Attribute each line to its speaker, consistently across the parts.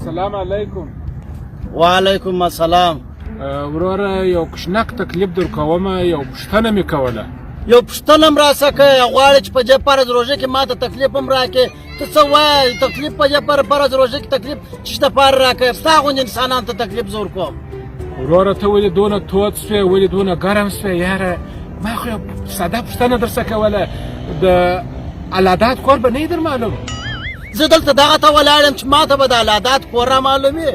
Speaker 1: السلام علیکم.
Speaker 2: وعلیکم السلام.
Speaker 1: وروره یو کوچنک تکلیف در کومه، یو پوښتنه مې کوله.
Speaker 2: یو پوښتنه هم راسه که غواړې چې په دې فرض روژه کې ما ته تکلیف هم راکړې. ته څه وایې تکلیف په دې فرض روژه کې تکلیف چې دپاره راکړې؟ ستا غوندې انسانانو ته تکلیف زه ورکوم.
Speaker 1: وروره ته ولې دونه تود سوې، ولې دونه ګرم سوې؟ یاره ما خو یو ساده پوښتنه درڅه کوله، د الادات کور به نه یې در معلوم؟
Speaker 2: زه دلته دغه ته ولاړ یم چې ما ته به د الادات کور را معلوم وي.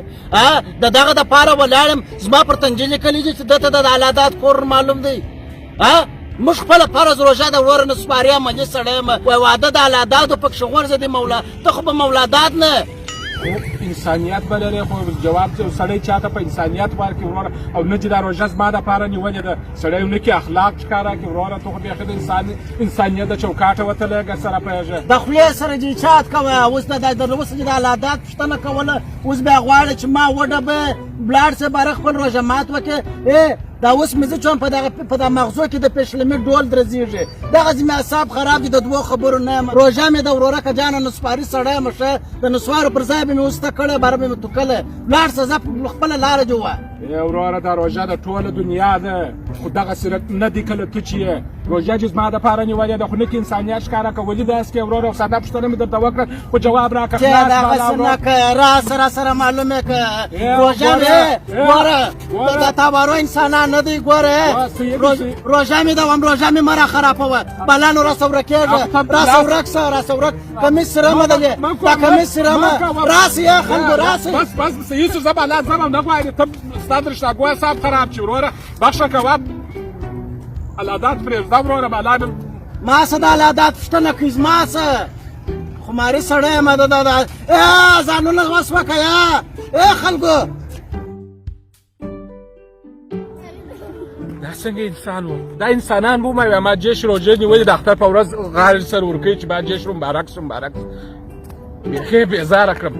Speaker 2: د دغه دپاره ولاړ یم، زما پر تنجې لیکلي دي چې ده ته د الادات کور معلوم دی. موږ خپله فرض روژه د وروره نسواري عملي سړی یم، وایي واده د الاداتو پکښې غورځه دي مولا. ته خو به مولادات نه
Speaker 1: انسانیت به لرې، خو جواب سړی چاته په انسانیت ورکړي وروره، او نه چې دا روژه زما دپاره نیولې ده. سړی نه کړي اخلاق ښکاره کړي وروره. ته خو بیخي د انسانیت د چوکاټه وتلی سره پوهېږې. د
Speaker 2: خولې سره جیچات کوه. اوس اوس چې د الادات پوښتنه کوله، اوس بیا غواړې چې ما وډبې بلاړ سه باره خپل روژه مات وکړې. دا اوس مې زه چون په دغه مغزو کې د پیشلمي ډول درځېږي. دغسې مې اعصاب خراب دي، د دوو خبرو نه یم. روژه مې د وروره که جانه نسواري سړی یم ښه، د نسوارو پر ځای به مې اوس ته کړی، باره به مې توکلی. ولاړ سه ځه خپله لاره دې ووایه.
Speaker 1: وروره دا روژه د ټوله دنیا ده، خو دغسې نه دي کله ته چې یې روژه چې زما دپاره نیولې ده، خو نه کې انسانیت ښکاره که ولي داسې کې وروره. او ساده پوښتنه مې درته وکړه، خو جواب راکړه.
Speaker 2: دغسې نه که راسره معلوم یې که روژه مې ګوره د تبارو انسانان نه دی. ګوره روژه مې دوم، روژه مې مه را خرابوه. بلا نو راسه ورکېږه، راسه ورک سه، راسه ورک. کمیس سرمه ده دا کمیس سرمه. راسه یا خلکو راسه.
Speaker 1: بس یوسف زه بلا ځم، نه غواړې ته ستا د رشتهګو حساب خراب شي وروره. بخښه کوه، الادات پرېږده وروره. بلا
Speaker 2: ما څه د الادات پوښتنه کوي؟ زما څه خماري سړی یم. ځانونه وس وکړه خلکو.
Speaker 1: دا څنګه انسان و؟ دا انسانان بو ما جیش روژه نیولې د اختر په ورځ غاړې سر ورکوي چې باید جیش رو مبارک سو مبارک. بیخي بېزاره کړم.